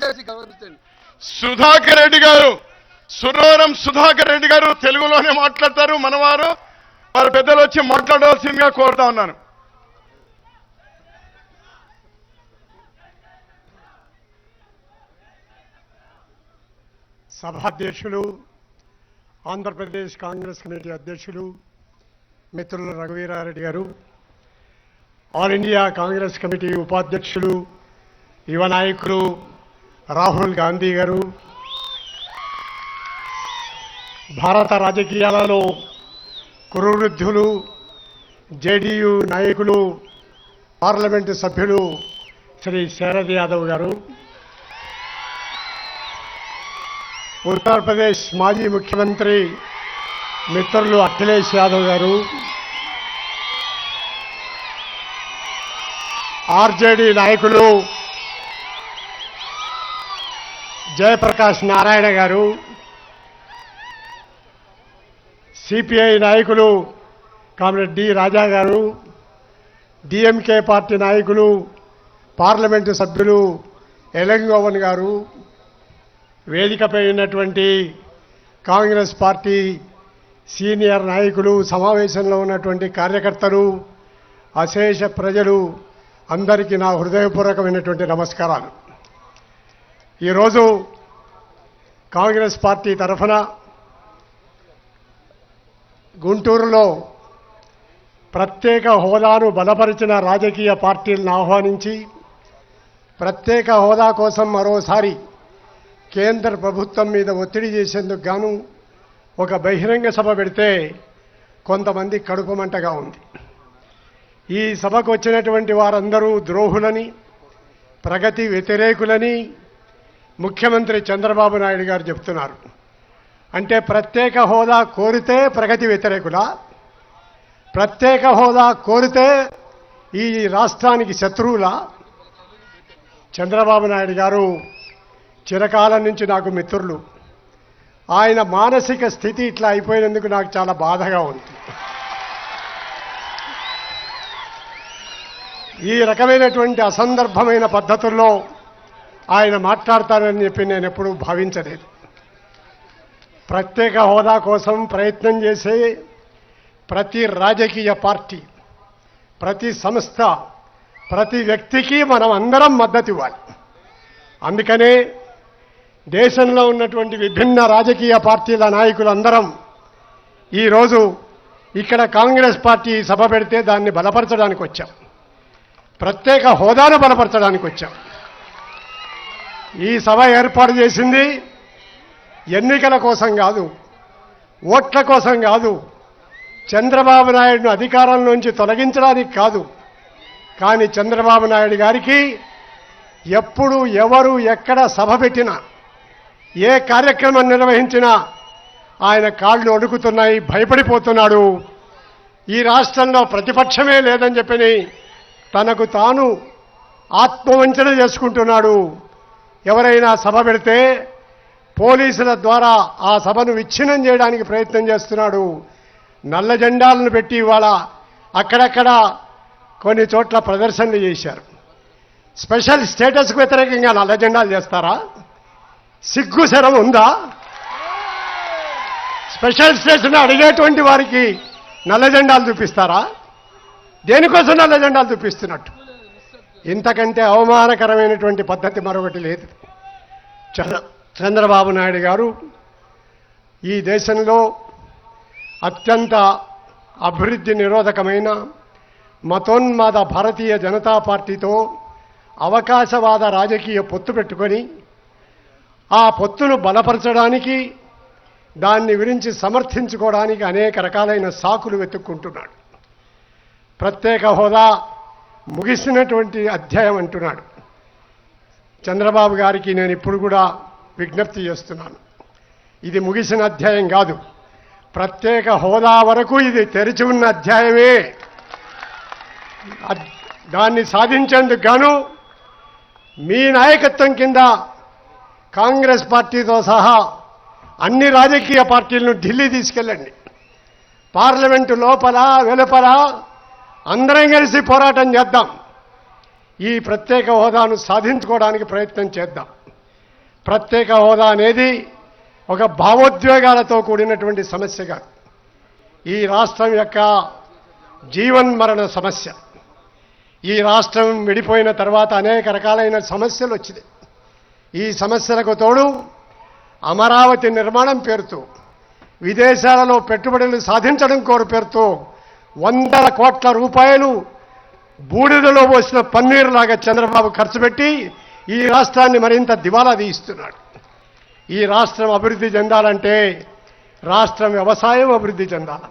దయచేసి గమనించండి. సుధాకర్ రెడ్డి గారు, సురవరం సుధాకర్ రెడ్డి గారు తెలుగులోనే మాట్లాడతారు. మనవారు వారి పెద్దలు వచ్చి మాట్లాడవలసిందిగా కోరుతా ఉన్నాను. సభాధ్యక్షులు, ఆంధ్రప్రదేశ్ కాంగ్రెస్ కమిటీ అధ్యక్షులు మిత్రులు రఘువీరారెడ్డి గారు, ఆల్ ఇండియా కాంగ్రెస్ కమిటీ ఉపాధ్యక్షులు యువ నాయకులు రాహుల్ గాంధీ గారు, భారత రాజకీయాలలో కురువృద్ధులు, జేడీయూ నాయకులు, పార్లమెంటు సభ్యులు శ్రీ శరద్ యాదవ్ గారు, ఉత్తరప్రదేశ్ మాజీ ముఖ్యమంత్రి మిత్రులు అఖిలేష్ యాదవ్ గారు, ఆర్జేడీ నాయకులు జయప్రకాష్ నారాయణ గారు, సిపిఐ నాయకులు కామ్రేడ్ డి రాజా గారు, డిఎంకే పార్టీ నాయకులు పార్లమెంటు సభ్యులు ఎలంగోవన్ గారు, వేదికపై ఉన్నటువంటి కాంగ్రెస్ పార్టీ సీనియర్ నాయకులు, సమావేశంలో ఉన్నటువంటి కార్యకర్తలు, అశేష ప్రజలు అందరికీ నా హృదయపూర్వకమైనటువంటి నమస్కారాలు. ఈరోజు కాంగ్రెస్ పార్టీ తరఫున గుంటూరులో ప్రత్యేక హోదాను బలపరిచిన రాజకీయ పార్టీలను ఆహ్వానించి ప్రత్యేక హోదా కోసం మరోసారి కేంద్ర ప్రభుత్వం మీద ఒత్తిడి చేసేందుకు గాను ఒక బహిరంగ సభ పెడితే కొంతమంది కడుపుమంటగా ఉంది. ఈ సభకు వచ్చినటువంటి వారందరూ ద్రోహులని, ప్రగతి వ్యతిరేకులని ముఖ్యమంత్రి చంద్రబాబు నాయుడు గారు చెప్తున్నారు. అంటే ప్రత్యేక హోదా కోరితే ప్రగతి వ్యతిరేకులా? ప్రత్యేక హోదా కోరితే ఈ రాష్ట్రానికి శత్రువులా? చంద్రబాబు నాయుడు గారు చిరకాలం నుంచి నాకు మిత్రులు. ఆయన మానసిక స్థితి ఇట్లా అయిపోయినందుకు నాకు చాలా బాధగా ఉంది. ఈ రకమైనటువంటి అసందర్భమైన పద్ధతుల్లో ఆయన మాట్లాడతారని చెప్పి నేను ఎప్పుడూ భావించలేదు. ప్రత్యేక హోదా కోసం ప్రయత్నం చేసే ప్రతి రాజకీయ పార్టీ, ప్రతి సంస్థ, ప్రతి వ్యక్తికి మనం అందరం మద్దతు ఇవ్వాలి. అందుకనే దేశంలో ఉన్నటువంటి విభిన్న రాజకీయ పార్టీల నాయకులందరం ఈరోజు ఇక్కడ కాంగ్రెస్ పార్టీ సభ పెడితే దాన్ని బలపరచడానికి వచ్చాం. ప్రత్యేక హోదాను బలపరచడానికి వచ్చాం. ఈ సభ ఏర్పాటు చేసింది ఎన్నికల కోసం కాదు, ఓట్ల కోసం కాదు, చంద్రబాబు నాయుడును అధికారంలోంచి తొలగించడానికి కాదు. కానీ చంద్రబాబు నాయుడు గారికి ఎప్పుడు ఎవరు ఎక్కడ సభ పెట్టినా, ఏ కార్యక్రమం నిర్వహించినా ఆయన కాళ్ళు వణుకుతున్నాయి, భయపడిపోతున్నాడు. ఈ రాష్ట్రంలో ప్రతిపక్షమే లేదని చెప్పని తనకు తాను ఆత్మవంచన చేసుకుంటున్నాడు. ఎవరైనా సభ పెడితే పోలీసుల ద్వారా ఆ సభను విచ్ఛిన్నం చేయడానికి ప్రయత్నం చేస్తున్నాడు. నల్ల జెండాలను పెట్టి ఇవాళ అక్కడక్కడ కొన్ని చోట్ల ప్రదర్శనలు చేశారు. స్పెషల్ స్టేటస్కు వ్యతిరేకంగా నల్ల జెండాలు చేస్తారా? సిగ్గు శరం ఉందా? స్పెషల్ స్టేషన్ అడిగేటువంటి వారికి నల్ల జెండాలు చూపిస్తారా? దేనికోసం నల్ల జెండాలు చూపిస్తున్నట్టు? ఇంతకంటే అవమానకరమైనటువంటి పద్ధతి మరొకటి లేదు. చంద్రబాబు నాయుడు గారు ఈ దేశంలో అత్యంత అభివృద్ధి నిరోధకమైన మతోన్మాద భారతీయ జనతా పార్టీతో అవకాశవాద రాజకీయ పొత్తు పెట్టుకొని ఆ పొత్తును బలపరచడానికి, దాన్ని గురించి సమర్థించుకోవడానికి అనేక రకాలైన సాకులు వెతుక్కుంటున్నాడు. ప్రత్యేక హోదా ముగిసినటువంటి అధ్యాయం అంటున్నాడు. చంద్రబాబు గారికి నేను ఇప్పుడు కూడా విజ్ఞప్తి చేస్తున్నాను, ఇది ముగిసిన అధ్యాయం కాదు. ప్రత్యేక హోదా వరకు ఇది తెరిచి ఉన్న అధ్యాయమే. దాన్ని సాధించేందుకు గాను మీ నాయకత్వం కింద కాంగ్రెస్ పార్టీతో సహా అన్ని రాజకీయ పార్టీలను ఢిల్లీ తీసుకెళ్ళండి. పార్లమెంటు లోపల వెలుపల అందరం కలిసి పోరాటం చేద్దాం. ఈ ప్రత్యేక హోదాను సాధించుకోవడానికి ప్రయత్నం చేద్దాం. ప్రత్యేక హోదా అనేది ఒక భావోద్వేగాలతో కూడినటువంటి సమస్య కాదు. ఈ రాష్ట్రం యొక్క జీవన్మరణ సమస్య. ఈ రాష్ట్రం విడిపోయిన తర్వాత అనేక రకాలైన సమస్యలు వచ్చినాయి. ఈ సమస్యలకు తోడు అమరావతి నిర్మాణం పేరుతో, విదేశాలలో పెట్టుబడులు సాధించడం పేరుతో వందల కోట్ల రూపాయలు బూడిదలో పోసిన పన్నీరులాగా చంద్రబాబు ఖర్చు పెట్టి ఈ రాష్ట్రాన్ని మరింత దివాలా తీయిస్తున్నాడు. ఈ రాష్ట్రం అభివృద్ధి చెందాలంటే రాష్ట్రం వ్యవసాయం అభివృద్ధి చెందాలి.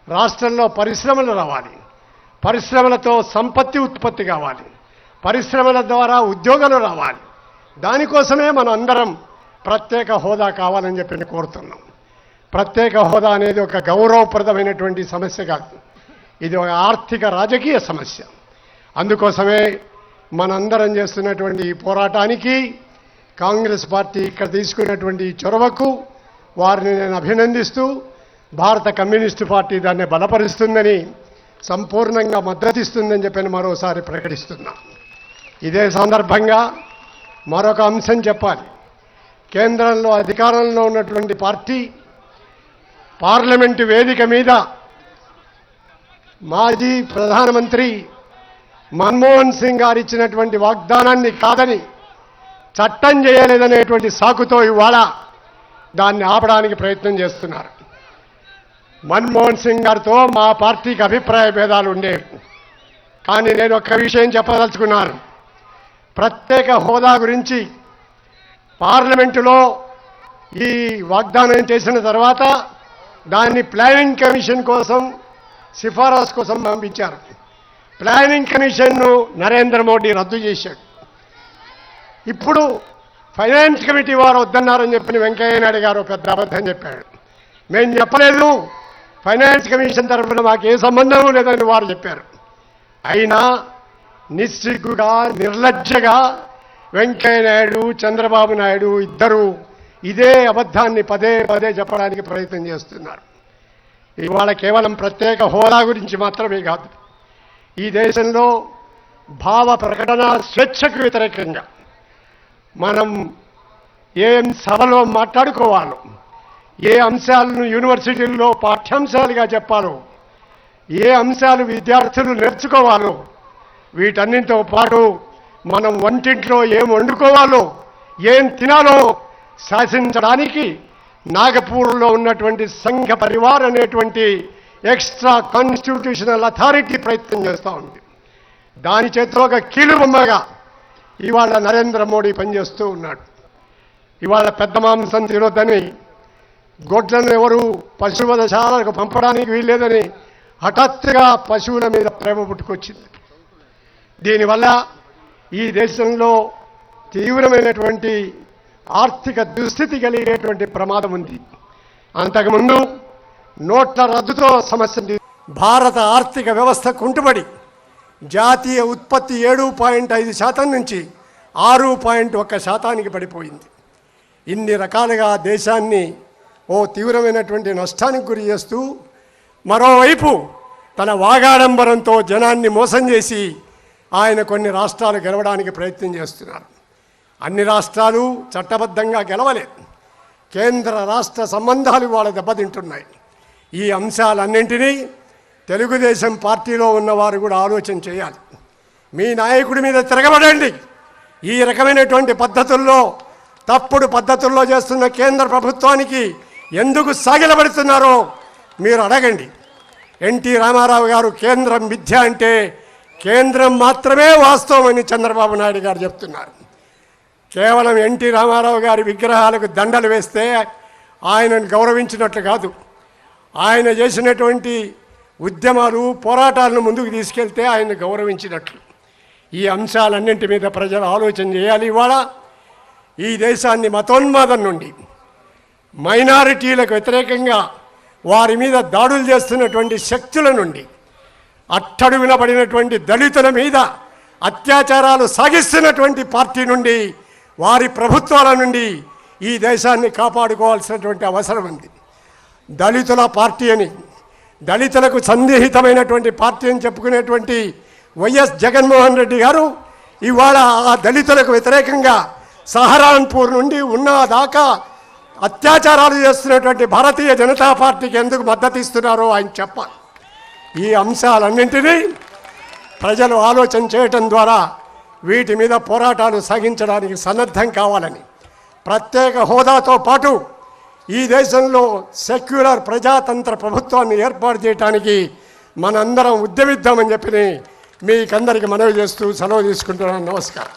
రాష్ట్రంలో పరిశ్రమలు రావాలి. పరిశ్రమలతో సంపత్తి ఉత్పత్తి కావాలి. పరిశ్రమల ద్వారా ఉద్యోగాలు రావాలి. దానికోసమే మనం అందరం ప్రత్యేక హోదా కావాలని చెప్పి కోరుతున్నాం. ప్రత్యేక హోదా అనేది ఒక గౌరవప్రదమైనటువంటి సమస్య కాదు. ఇది ఒక ఆర్థిక రాజకీయ సమస్య. అందుకోసమే మనందరం చేస్తున్నటువంటి ఈ పోరాటానికి కాంగ్రెస్ పార్టీ ఇక్కడ తీసుకున్నటువంటి చొరవకు వారిని నేను అభినందిస్తూ, భారత కమ్యూనిస్టు పార్టీ దాన్ని బలపరుస్తుందని, సంపూర్ణంగా మద్దతిస్తుందని చెప్పని మరోసారి ప్రకటిస్తున్నా. ఇదే సందర్భంగా మరొక అంశం చెప్పాలి. కేంద్రంలో అధికారంలో ఉన్నటువంటి పార్టీ పార్లమెంటు వేదిక మీద మాజీ ప్రధానమంత్రి మన్మోహన్ సింగ్ గారు ఇచ్చినటువంటి వాగ్దానాన్ని కాదని చట్టం చేయలేదనేటువంటి సాకుతో ఇవాళ దాన్ని ఆపడానికి ప్రయత్నం చేస్తున్నారు. మన్మోహన్ సింగ్ గారితో మా పార్టీకి అభిప్రాయ భేదాలు ఉండేవి. కానీ నేను ఒక్క విషయం చెప్పదలుచుకున్నాను. ప్రత్యేక హోదా గురించి పార్లమెంటులో ఈ వాగ్దానం చేసిన తర్వాత దాన్ని ప్లానింగ్ కమిషన్ కోసం సిఫారసు కోసం పంపించారు. ప్లానింగ్ కమిషన్ను నరేంద్ర మోడీ రద్దు చేశాడు. ఇప్పుడు ఫైనాన్స్ కమిటీ వారు వద్దన్నారని చెప్పిన వెంకయ్య నాయుడు గారు పెద్ద అబద్ధం చెప్పాడు. మేము చెప్పలేదు, ఫైనాన్స్ కమిషన్ తరఫున మాకు ఏ సంబంధం లేదని వారు చెప్పారు. అయినా నిస్సిగ్గుగా, నిర్లజ్జగా వెంకయ్య నాయుడు, చంద్రబాబు నాయుడు ఇద్దరూ ఇదే అబద్ధాన్ని పదే పదే చెప్పడానికి ప్రయత్నం చేస్తున్నారు. ఇవాళ కేవలం ప్రత్యేక హోదా గురించి మాత్రమే కాదు, ఈ దేశంలో భావ ప్రకటన స్వేచ్ఛకు వ్యతిరేకంగా మనం ఏం సభలో మాట్లాడుకోవాలో, ఏ అంశాలను యూనివర్సిటీల్లో పాఠ్యాంశాలుగా చెప్పాలో, ఏ అంశాలు విద్యార్థులు నేర్చుకోవాలో, వీటన్నింటితో పాటు మనం వంటింట్లో ఏం వండుకోవాలో, ఏం తినాలో శాసించడానికి నాగపూర్లో ఉన్నటువంటి సంఘ పరివార్ అనేటువంటి ఎక్స్ట్రా కాన్స్టిట్యూషనల్ అథారిటీ ప్రయత్నం చేస్తూ ఉంది. దాని చేతిలో ఒక కీలుబొమ్మగా ఇవాళ నరేంద్ర మోడీ పనిచేస్తూ ఉన్నాడు. ఇవాళ పెద్ద మాంసం తినొద్దని, గొడ్లను ఎవరు పశువధశాలకు పంపడానికి వీల్లేదని హఠాత్తుగా పశువుల మీద ప్రేమ పుట్టుకొచ్చింది. దీనివల్ల ఈ దేశంలో తీవ్రమైనటువంటి ఆర్థిక దుస్థితి కలిగేటువంటి ప్రమాదం ఉంది. అంతకుముందు నోట్ల రద్దుతో సమస్య. భారత ఆర్థిక వ్యవస్థ కుంటుబడి జాతీయ ఉత్పత్తి 7.5% నుంచి 6.1% పడిపోయింది. ఇన్ని రకాలుగా దేశాన్ని ఓ తీవ్రమైనటువంటి నష్టానికి గురి చేస్తూ, మరోవైపు తన వాగాడంబరంతో జనాన్ని మోసం చేసి ఆయన కొన్ని రాష్ట్రాలు గెలవడానికి ప్రయత్నం చేస్తున్నారు. అన్ని రాష్ట్రాలు చట్టబద్ధంగా గెలవలేదు. కేంద్ర రాష్ట్ర సంబంధాలు వాళ్ళ దెబ్బతింటున్నాయి. ఈ అంశాలన్నింటినీ తెలుగుదేశం పార్టీలో ఉన్నవారు కూడా ఆలోచన చేయాలి. మీ నాయకుడి మీద తిరగబడండి. ఈ రకమైనటువంటి పద్ధతుల్లో, తప్పుడు పద్ధతుల్లో చేస్తున్న కేంద్ర ప్రభుత్వానికి ఎందుకు సాగిలబడుతున్నారో మీరు అడగండి. ఎన్టీ రామారావు గారు కేంద్రం మిథ్య అంటే కేంద్రం మాత్రమే వాస్తవమని చంద్రబాబు నాయుడు గారు చెప్తున్నారు. కేవలం ఎన్టీ రామారావు గారి విగ్రహాలకు దండలు వేస్తే ఆయనను గౌరవించినట్లు కాదు. ఆయన చేసినటువంటి ఉద్యమాలు, పోరాటాలను ముందుకు తీసుకెళ్తే ఆయన్ని గౌరవించినట్లు. ఈ అంశాలన్నింటి మీద ప్రజలు ఆలోచన చేయాలి. ఇవాళ ఈ దేశాన్ని మతోన్మాదం నుండి, మైనారిటీలకు వ్యతిరేకంగా వారి మీద దాడులు చేస్తున్నటువంటి శక్తుల నుండి, అట్టడుగున పడినటువంటి దళితుల మీద అత్యాచారాలు సాగిస్తున్నటువంటి పార్టీ నుండి, వారి ప్రభుత్వాల నుండి ఈ దేశాన్ని కాపాడుకోవాల్సినటువంటి అవసరం ఉంది. దళితుల పార్టీ అని, దళితులకు సన్నిహితమైనటువంటి పార్టీ అని చెప్పుకునేటువంటి వైఎస్ జగన్మోహన్ రెడ్డి గారు ఇవాళ ఆ దళితులకు వ్యతిరేకంగా సహరాన్పూర్ నుండి ఉన్నా దాకా అత్యాచారాలు చేస్తున్నటువంటి భారతీయ జనతా పార్టీకి ఎందుకు మద్దతు ఇస్తున్నారో ఆయన చెప్పాలి. ఈ అంశాలన్నింటినీ ప్రజలు ఆలోచన చేయటం ద్వారా వీటి మీద పోరాటాలు సాగించడానికి సన్నద్ధం కావాలని, ప్రత్యేక హోదాతో పాటు ఈ దేశంలో సెక్యులర్ ప్రజాతంత్ర ప్రభుత్వాన్ని ఏర్పాటు చేయడానికి మనందరం ఉద్యమిద్దామని చెప్పి మీకందరికీ మనవి చేస్తూ సెలవు తీసుకుంటున్నాను. నమస్కారం.